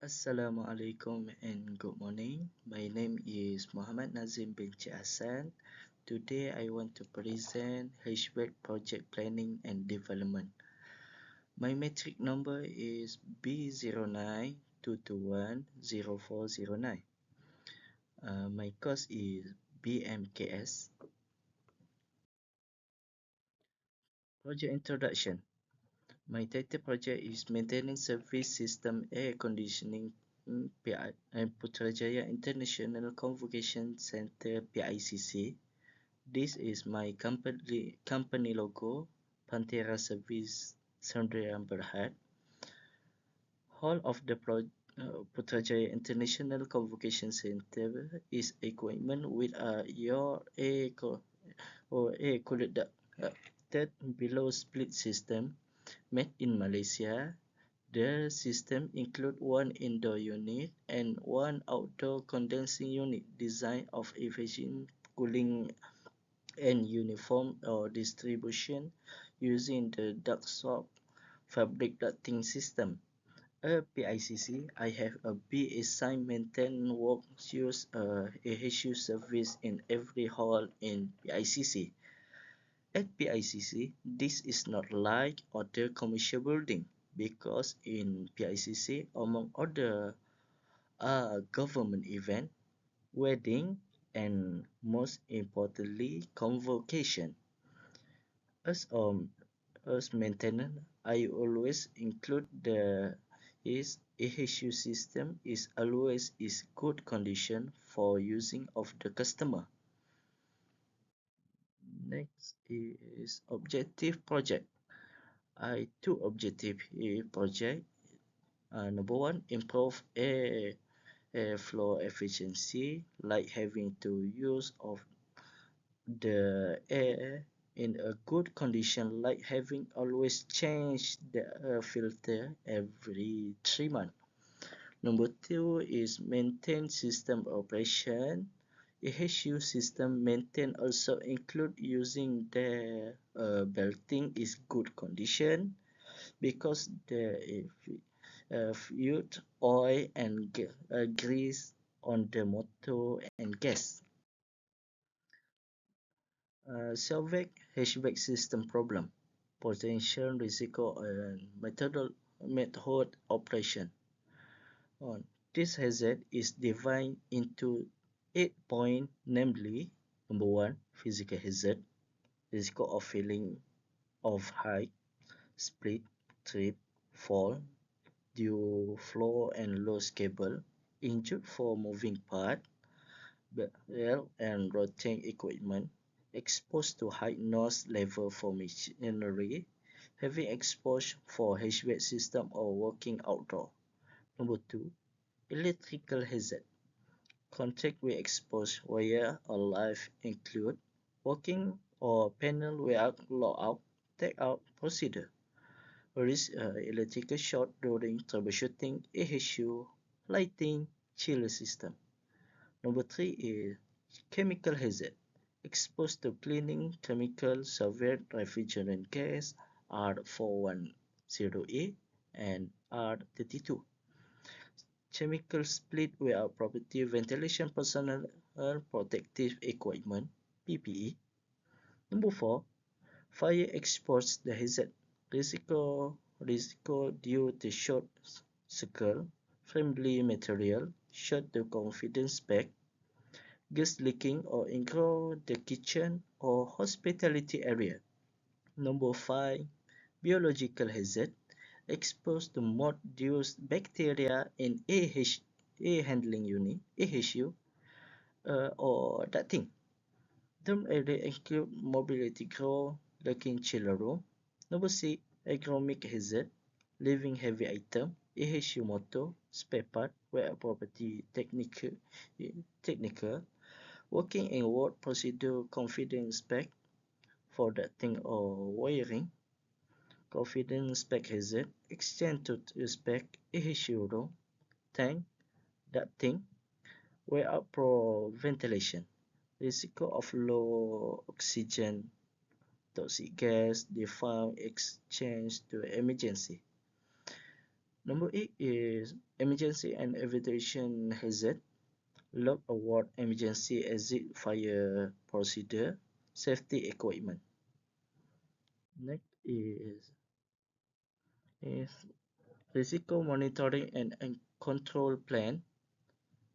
Assalamualaikum and good morning. My name is Muhammad Nazim binti HASSAN. Today I want to present Hvac project planning and development. My metric number is B092210409. My course is Bmks. Project introduction. My title project is Maintenance Service System Air Conditioning PI and Putrajaya International Convocation Center PICC. This is my company logo, Pantera Service Sandrian Berhad. Hall of the Putrajaya International Convocation Center is equipment with your air-cooled below split system made in Malaysia. The system includes one indoor unit and one outdoor condensing unit designed of efficient cooling and uniform distribution using the duct swap fabric ducting system. A PICC, I have a B assigned maintenance work use AHU service in every hall in PICC. At PICC, this is not like other commercial building because in PICC, among other government event, wedding, and most importantly, convocation. As as maintenance, I always include the is AHU system is always is good condition for using of the customer. Next is objective project. Two objective project. Number one, improve airflow efficiency, like having to use of the air in a good condition, like having always change the air filter every 3 months. Number two is maintain system operation. AHU system maintain also include using the belting is good condition because the fuel, oil and grease on the motor and gas. Solve HVAC system problem, potential risiko and method operation. On this hazard is divided into 8 points, namely number one, physical hazard, risiko of falling of height, split, trip, fall, due floor and loose cable, injured for moving part, bell and rotating equipment, exposed to high noise level for machinery, having exposure for HVAC system or working outdoor. Number two, electrical hazard. Contact with exposed wire or live include working or panel without logout, take out procedure. Risk electrical short during troubleshooting AHU, lighting, chiller system. Number three is chemical hazard. Exposed to cleaning chemical, solvent, refrigerant gas, R410A and R32. Chemical split without property ventilation personal protective equipment, PPE. Number four, fire exposed the hazard. Risiko due to short circle, friendly material, short the confidence spec, gas leaking or ingrow the kitchen or hospitality area. Number five, biological hazard, exposed to mold-induced bacteria in A handling unit, AHU, or that thing. Term area include mobility grow, looking chiller room. Number six, agronomic hazard, living heavy item, AHU motor, spare part, where property technical, working in work procedure confidence spec for that thing or wiring, confidence spec hazard, extend to spec AHU room, tank, that thing, way up pro ventilation, risiko of low oxygen, toxic gas, defound exchange to emergency. Number 8 is emergency and evacuation hazard. Log award emergency exit fire procedure, safety equipment. Next is risiko monitoring and control plan.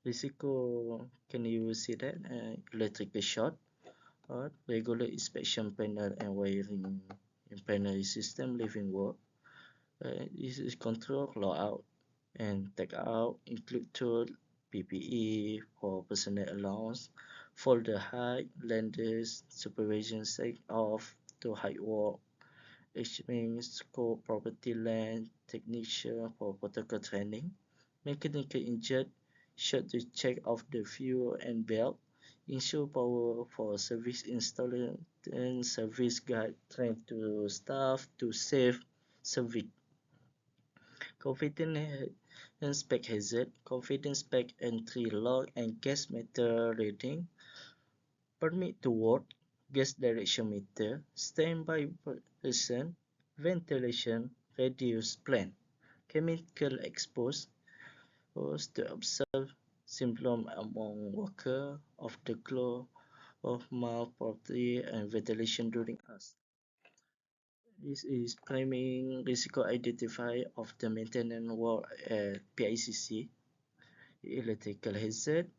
Risiko, can you see that? Electrical short, or regular inspection panel and wiring in panel system living work. This is control logout and take out include tool, PPE for personnel allowance, folder height, lenders, supervision set off to height work, extreme scope, property land, technician for protocol training, mechanical injured, should to check of the fuel and belt, ensure power for service installer and service guide train to staff to save service. Confidence spec hazard, confidence spec entry log and gas meter reading, permit to work, gas direction meter, standby person, ventilation, reduce plan, chemical exposed, was to observe symptom among worker of the glow of mouth property and ventilation during us. This is priming risiko identify of the maintenance work at PICC, electrical hazard,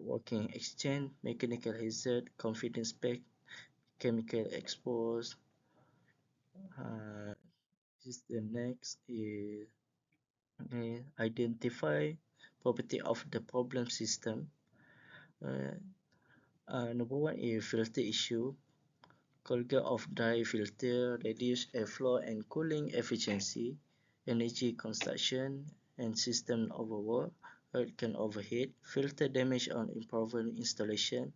working exchange, mechanical hazard, confidence spec, chemical exposed. Uh, this is the next is identify property of the problem system. Uh, Number one is filter issue. Colga of dry filter, reduce airflow and cooling efficiency, energy consumption, and system overwork, earth can overheat, filter damage on improper installation,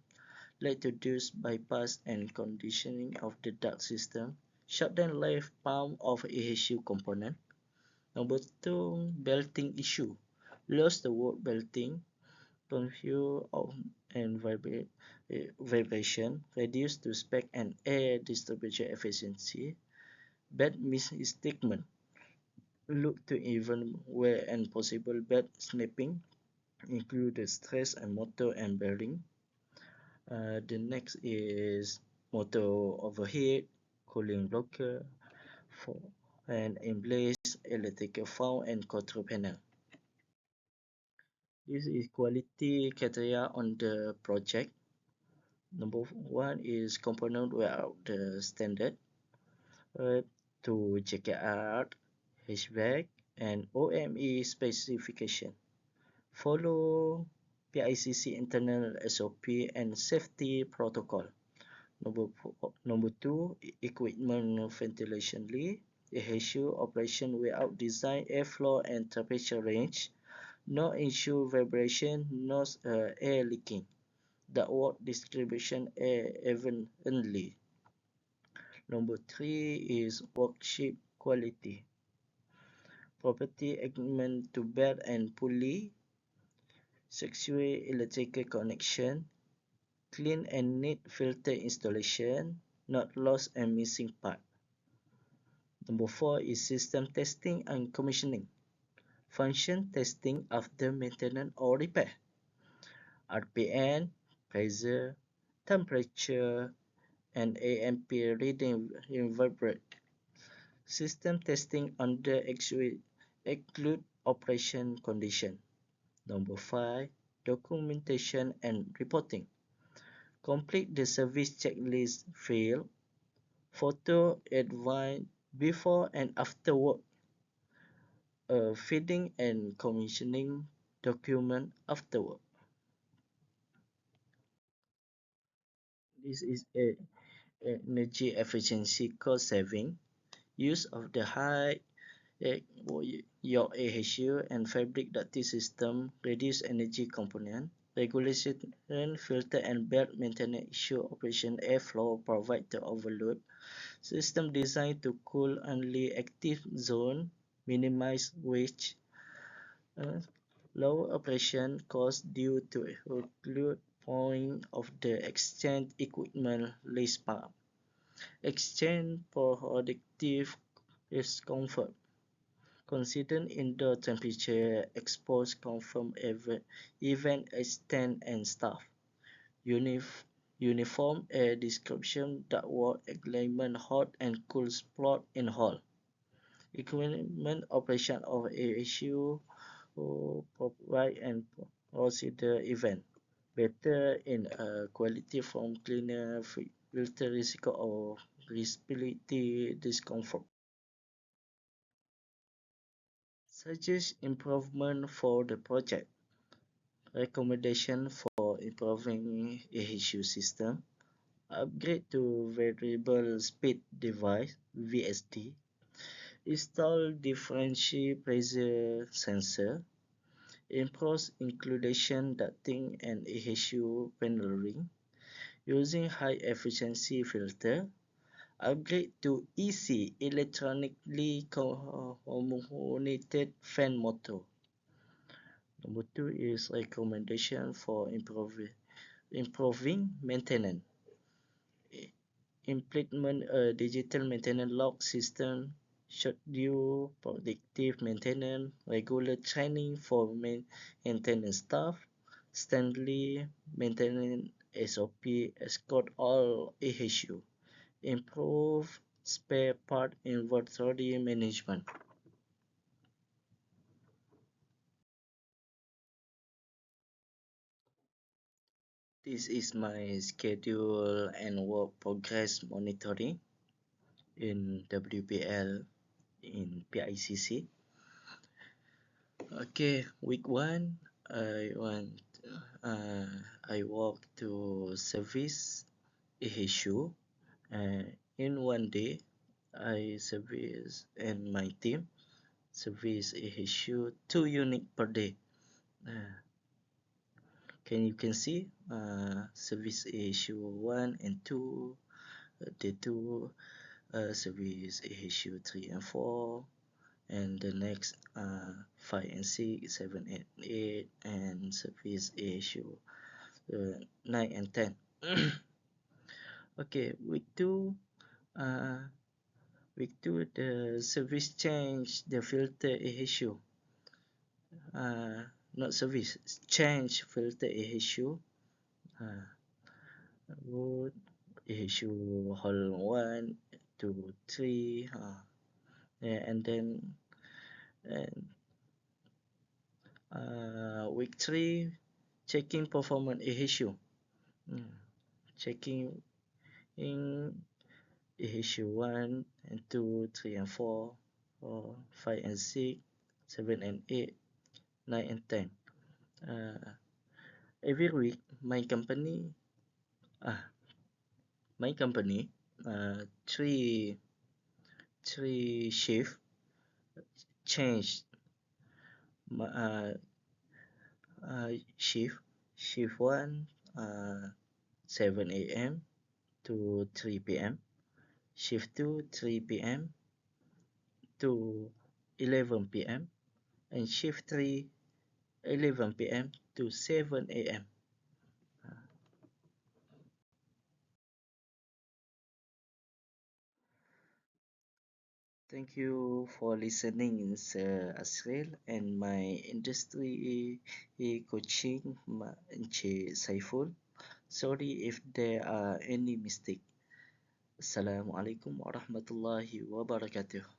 lead to dust bypass and conditioning of the duct system, shutdown life pump of AHU component. Number two, belting issue. Lost the word belting, confuse and vibration, reduce to spec and air distribution efficiency, bed misstatement, look to even where and possible bed snapping, include the stress and motor and bearing. The next is motor overheat, cooling blocker, for and embrace electrical foul and control panel. This is quality criteria on the project. Number one is component without the standard. To JKR, Hvac, and OME specification. Follow PICC internal SOP and safety protocol. Number two, equipment ventilation leak. Issue operation without design airflow and temperature range. No issue vibration, no air leaking. Ductwork distribution air evenly. Number three is workshop quality. Property agreement to bed and pulley. Secure electrical connection. Clean and neat filter installation. Not lost and missing part. Number four is system testing and commissioning. Function testing after maintenance or repair. RPM, pressure, temperature, and AMP reading invertebrate. System testing under exclude operation condition. Number 5. Documentation and reporting. Complete the service checklist field. Photo advice before and after work. Feeding and commissioning document after work. This is a energy efficiency cost saving. Use of the high your AHU and fabric ducting system reduce energy component. Regulation filter and belt maintenance issue operation airflow provide the overload. System designed to cool only active zone, minimize waste. Uh, Low operation cost due to include point of the exchange equipment list pump. Exchange productive is comfort. Consider indoor temperature, exposed confirmed event extent and staff. Unif Uniform air description ductwork alignment hot and cool plot in hall. Equipment operation of issue provide and procedure event. Better in quality from cleaner filter risk of respiratory discomfort. Suggest improvement for the project. Recommendation for improving issue system. Upgrade to variable speed device VSD. Install differential pressure sensor. Improves inclusion ducting and issue paneling. Using high efficiency filter. Upgrade to EC electronically communicated fan motor. Number two is recommendation for improving maintenance. Implement a digital maintenance log system, schedule predictive maintenance, regular training for maintenance staff, standardly maintenance SOP, escort all issue, improve spare part inventory management. This is my schedule and work progress monitoring in WPL in PICC. Okay, week one, I want uh, I work to service issue. In one day, I service and my team service issue 2 unit per day. Uh, can see service issue 1 and 2, day 2 service issue 3 and 4, and the next 5 and 6, 7 and 8, and service issue 9 and 10. Okay, uh, week 2 the service change the filter issue. Not service, change filter issue. Wood issue hall 1, 2, 3. Yeah, and then and week 3 checking performance issue. Checking in issue 1 and 2, 3 and 4, 5 and 6, 7 and 8, 9 and 10. Every week uh, my company three shift change uh, shift 1 7 a.m. to 3 p.m. Shift 2 3 p.m. to 11 p.m. and shift 3 11 p.m. to 7 a.m. Thank you for listening, Sir Asril, and my industry coaching, Encik Saiful. Sorry if there are any mistake. Assalamualaikum warahmatullahi wabarakatuh.